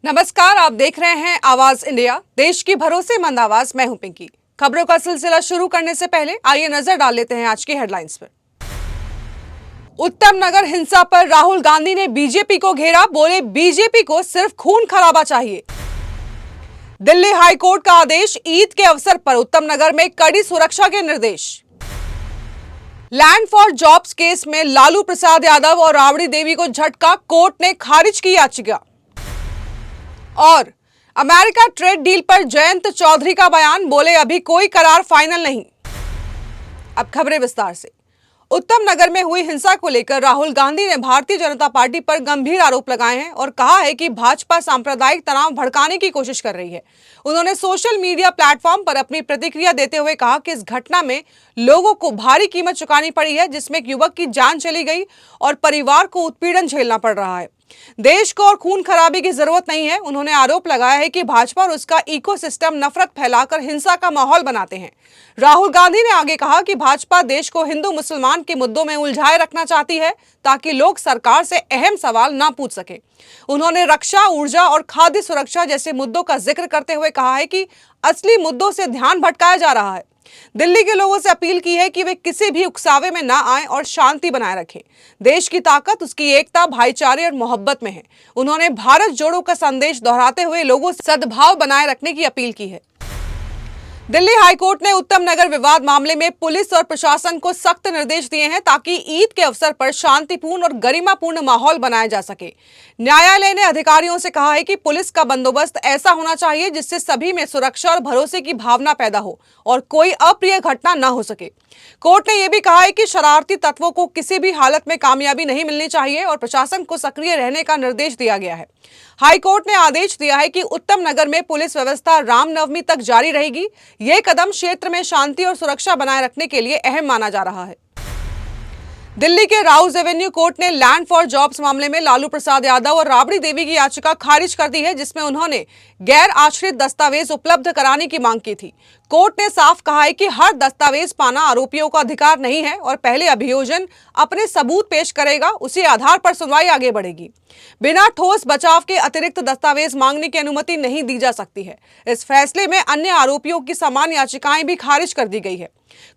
नमस्कार, आप देख रहे हैं आवाज इंडिया, देश की भरोसेमंद आवाज। मैं हूं पिंकी। खबरों का सिलसिला शुरू करने से पहले आइए नजर डाल लेते हैं आज की हेडलाइंस पर। उत्तम नगर हिंसा पर राहुल गांधी ने बीजेपी को घेरा, बोले बीजेपी को सिर्फ खून खराबा चाहिए। दिल्ली हाईकोर्ट का आदेश, ईद के अवसर पर उत्तम नगर में कड़ी सुरक्षा के निर्देश। लैंड फॉर जॉब्स केस में लालू प्रसाद यादव और राबड़ी देवी को झटका, कोर्ट ने खारिज की याचिका। और अमेरिका ट्रेड डील पर जयंत चौधरी का बयान, बोले अभी कोई करार फाइनल नहीं। अब खबरें विस्तार से। उत्तम नगर में हुई हिंसा को लेकर राहुल गांधी ने भारतीय जनता पार्टी पर गंभीर आरोप लगाए हैं और कहा है कि भाजपा सांप्रदायिक तनाव भड़काने की कोशिश कर रही है। उन्होंने सोशल मीडिया प्लेटफॉर्म पर अपनी प्रतिक्रिया देते हुए कहा कि इस घटना में लोगों को भारी कीमत चुकानी पड़ी है, जिसमें एक युवक की जान चली गई और परिवार को उत्पीड़न झेलना पड़ रहा है। देश को और खून खराबे की जरूरत नहीं है। उन्होंने आरोप लगाया है कि भाजपा और उसका इकोसिस्टम नफरत फैलाकर हिंसा का माहौल बनाते हैं। राहुल गांधी ने आगे कहा कि भाजपा देश को हिंदू मुसलमान के मुद्दों में उलझाए रखना चाहती है ताकि लोग सरकार से अहम सवाल ना पूछ सके। उन्होंने रक्षा, ऊर्जा और खाद्य सुरक्षा जैसे मुद्दों का जिक्र करते हुए कहा है कि असली मुद्दों से ध्यान भटकाया जा रहा है। दिल्ली के लोगों से अपील की है कि वे किसी भी उकसावे में ना आएं और शांति बनाए रखें। देश की ताकत उसकी एकता, भाईचारे और मोहब्बत में है। उन्होंने भारत जोड़ो का संदेश दोहराते हुए लोगों से सद्भाव बनाए रखने की अपील की है। दिल्ली हाईकोर्ट ने उत्तम नगर विवाद मामले में पुलिस और प्रशासन को सख्त निर्देश दिए हैं ताकि ईद के अवसर पर शांतिपूर्ण और गरिमापूर्ण माहौल बनाया जा सके। न्यायालय ने अधिकारियों से कहा है कि पुलिस का बंदोबस्त ऐसा होना चाहिए जिससे सभी में सुरक्षा और भरोसे की भावना पैदा हो और कोई अप्रिय घटना न हो सके। कोर्ट ने यह भी कहा है कि शरारती तत्वों को किसी भी हालत में कामयाबी नहीं मिलनी चाहिए और प्रशासन को सक्रिय रहने का निर्देश दिया गया है। हाईकोर्ट ने आदेश दिया है कि उत्तम नगर में पुलिस व्यवस्था रामनवमी तक जारी रहेगी। यह कदम क्षेत्र में शांति और सुरक्षा बनाए रखने के लिए अहम माना जा रहा है। दिल्ली के राउज एवेन्यू कोर्ट ने लैंड फॉर जॉब्स मामले में लालू प्रसाद यादव और राबड़ी देवी की याचिका खारिज कर दी है, जिसमें उन्होंने गैर आश्रित दस्तावेज उपलब्ध कराने की मांग की थी। कोर्ट ने साफ कहा है कि हर दस्तावेज पाना आरोपियों का अधिकार नहीं है और पहले अभियोजन अपने सबूत पेश करेगा, उसी आधार पर सुनवाई आगे बढ़ेगी। बिना ठोस बचाव के अतिरिक्त दस्तावेज मांगने की अनुमति नहीं दी जा सकती है। इस फैसले में अन्य आरोपियों की समान याचिकाएं भी खारिज कर दी गई है।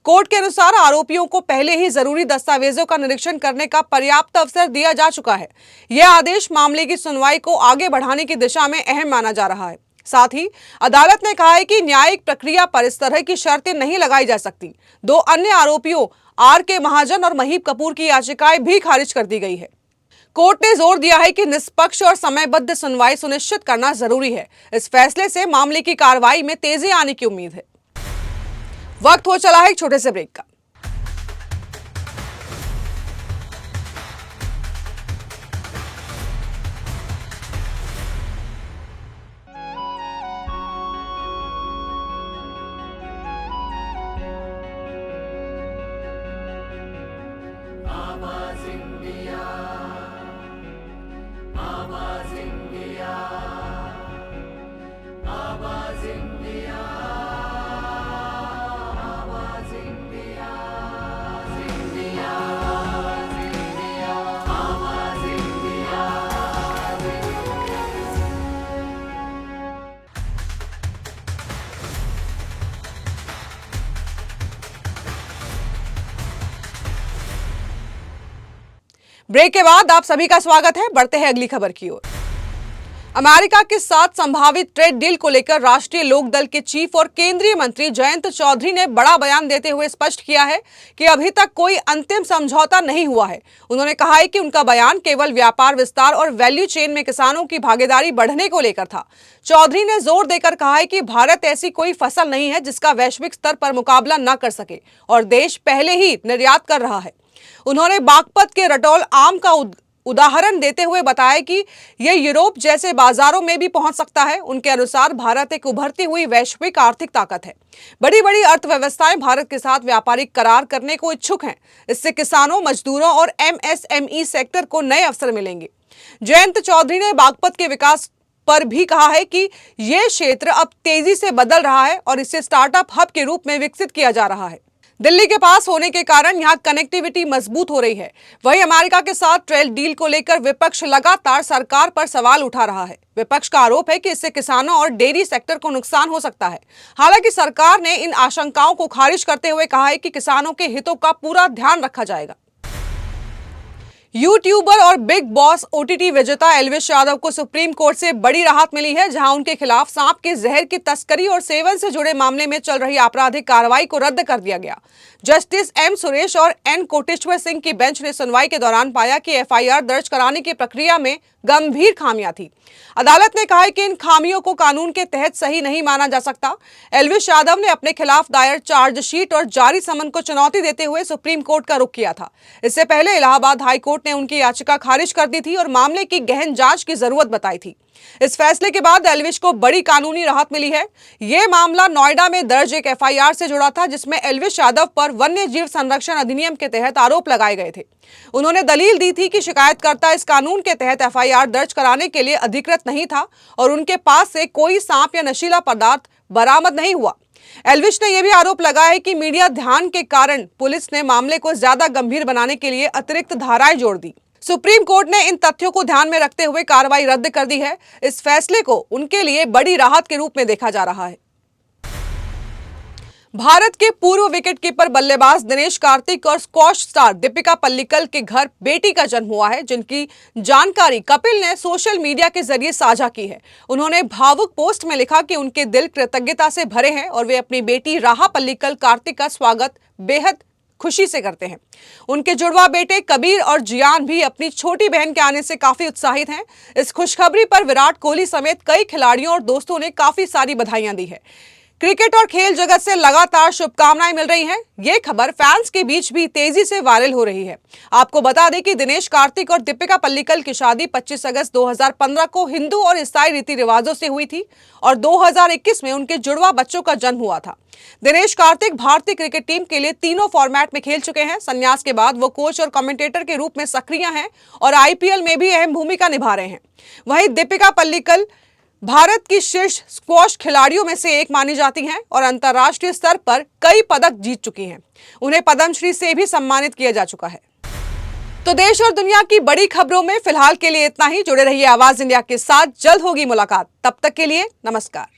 कोर्ट के अनुसार आरोपियों को पहले ही जरूरी दस्तावेजों का निरीक्षण करने का पर्याप्त अवसर दिया जा चुका है। यह आदेश मामले की सुनवाई को आगे बढ़ाने की दिशा में अहम माना जा रहा है। साथ ही अदालत ने कहा है कि न्यायिक प्रक्रिया पर इस तरह की शर्तें नहीं लगाई जा सकती। दो अन्य आरोपियों आर.के. महाजन और महीप कपूर की याचिकाएं भी खारिज कर दी गई है। कोर्ट ने जोर दिया है कि निष्पक्ष और समयबद्ध सुनवाई सुनिश्चित करना जरूरी है। इस फैसले से मामले की कार्रवाई में तेजी आने की उम्मीद है। वक्त हो चला है एक छोटे से ब्रेक का। ब्रेक के बाद आप सभी का स्वागत है। बढ़ते हैं अगली खबर की ओर। अमेरिका के साथ संभावित ट्रेड डील को लेकर राष्ट्रीय लोकदल के चीफ और केंद्रीय मंत्री जयंत चौधरी ने बड़ा बयान देते हुए स्पष्ट किया है कि अभी तक कोई अंतिम समझौता नहीं हुआ है। उन्होंने कहा है कि उनका बयान केवल व्यापार विस्तार और वैल्यू चेन में किसानों की भागीदारी बढ़ने को लेकर था। चौधरी ने जोर देकर कहा है कि भारत ऐसी कोई फसल नहीं है जिसका वैश्विक स्तर पर मुकाबला न कर सके और देश पहले ही निर्यात कर रहा है। उन्होंने बागपत के रटौल आम का उदाहरण देते हुए बताया कि यह यूरोप जैसे बाजारों में भी पहुंच सकता है। उनके अनुसार भारत एक उभरती हुई वैश्विक आर्थिक ताकत है। बड़ी बड़ी अर्थव्यवस्थाएं भारत के साथ व्यापारिक करार करने को इच्छुक हैं। इससे किसानों, मजदूरों और एमएसएमई सेक्टर को नए अवसर मिलेंगे। जयंत चौधरी ने बागपत के विकास पर भी कहा है कि यह क्षेत्र अब तेजी से बदल रहा है और इसे स्टार्टअप हब के रूप में विकसित किया जा रहा है। दिल्ली के पास होने के कारण यहां कनेक्टिविटी मजबूत हो रही है। वहीं अमेरिका के साथ ट्रेड डील को लेकर विपक्ष लगातार सरकार पर सवाल उठा रहा है। विपक्ष का आरोप है कि इससे किसानों और डेयरी सेक्टर को नुकसान हो सकता है। हालांकि सरकार ने इन आशंकाओं को खारिज करते हुए कहा है कि किसानों के हितों का पूरा ध्यान रखा जाएगा। यूट्यूबर और बिग बॉस ओटीटी विजेता एल्विश यादव को सुप्रीम कोर्ट से बड़ी राहत मिली है, जहां उनके खिलाफ सांप के जहर की तस्करी और सेवन से जुड़े मामले में चल रही आपराधिक कार्रवाई को रद्द कर दिया गया। जस्टिस एम सुरेश और एन कोटेश्वर सिंह की बेंच ने सुनवाई के दौरान पाया कि एफआईआर दर्ज कराने की प्रक्रिया में गंभीर खामियां थी। अदालत ने कहा कि इन खामियों को कानून के तहत सही नहीं माना जा सकता। एल्विश यादव ने अपने खिलाफ दायर चार्जशीट और जारी समन को चुनौती देते हुए सुप्रीम कोर्ट का रुख किया था। इससे पहले इलाहाबाद हाई कोर्ट ने उनकी याचिका खारिज कर दी थी और मामले की गहन जांच की जरूरत बताई थी। इस फैसले के बाद एल्विश को बड़ी कानूनी राहत मिली है। यह मामला नोएडा में दर्ज एक एफआईआर से जुड़ा था, जिसमें एल्विश यादव पर वन्य जीव संरक्षण अधिनियम के तहत आरोप लगाए गए थे। उन्होंने दलील दी थी कि शिकायतकर्ता इस कानून के तहत एफआईआर दर्ज कराने के लिए अधिकृत नहीं था और उनके पास से कोई सांप या नशीला पदार्थ बरामद नहीं हुआ। एल्विश ने यह भी आरोप लगाया है कि मीडिया ध्यान के कारण पुलिस ने मामले को ज्यादा गंभीर बनाने के लिए अतिरिक्त धाराएं जोड़ दी। सुप्रीम कोर्ट ने इन तथ्यों को ध्यान में रखते हुए कार्रवाई रद्द कर दी है। इस फैसले को उनके लिए बड़ी राहत के रूप में देखा जा रहा है। भारत के पूर्व विकेटकीपर बल्लेबाज दिनेश कार्तिक और स्क्वॉश स्टार दीपिका पल्लिकल के घर बेटी का जन्म हुआ है, जिनकी जानकारी कपिल ने सोशल मीडिया के जरिए साझा की है। उन्होंने भावुक पोस्ट में लिखा कि उनके दिल कृतज्ञता से भरे हैं और वे अपनी बेटी राहा पल्लिकल कार्तिक का स्वागत बेहद खुशी से करते हैं। उनके जुड़वा बेटे कबीर और जियान भी अपनी छोटी बहन के आने से काफी उत्साहित हैं। इस खुशखबरी पर विराट कोहली समेत कई खिलाड़ियों और दोस्तों ने काफी सारी बधाइयां दी है। क्रिकेट और खेल जगत से लगातार शुभकामनाएं मिल रही हैं। ये खबर फैंस के बीच भी तेजी से वायरल हो रही है। आपको बता दें कि दिनेश कार्तिक और दीपिका पल्लिकल की शादी 25 अगस्त 2015 को हिंदू और ईसाई रीति रिवाजों से हुई थी और 2021 में उनके जुड़वा बच्चों का जन्म हुआ था। दिनेश कार्तिक भारतीय क्रिकेट टीम के लिए तीनों फॉर्मेट में खेल चुके हैं। संन्यास के बाद वो कोच और कमेंटेटर के रूप में सक्रिय हैं और आईपीएल में भी अहम भूमिका निभा रहे हैं। वहीं दीपिका पल्लिकल भारत की शीर्ष स्क्वॉश खिलाड़ियों में से एक मानी जाती हैं और अंतर्राष्ट्रीय स्तर पर कई पदक जीत चुकी हैं। उन्हें पद्मश्री से भी सम्मानित किया जा चुका है। तो देश और दुनिया की बड़ी खबरों में फिलहाल के लिए इतना ही। जुड़े रहिए आवाज इंडिया के साथ, जल्द होगी मुलाकात। तब तक के लिए नमस्कार।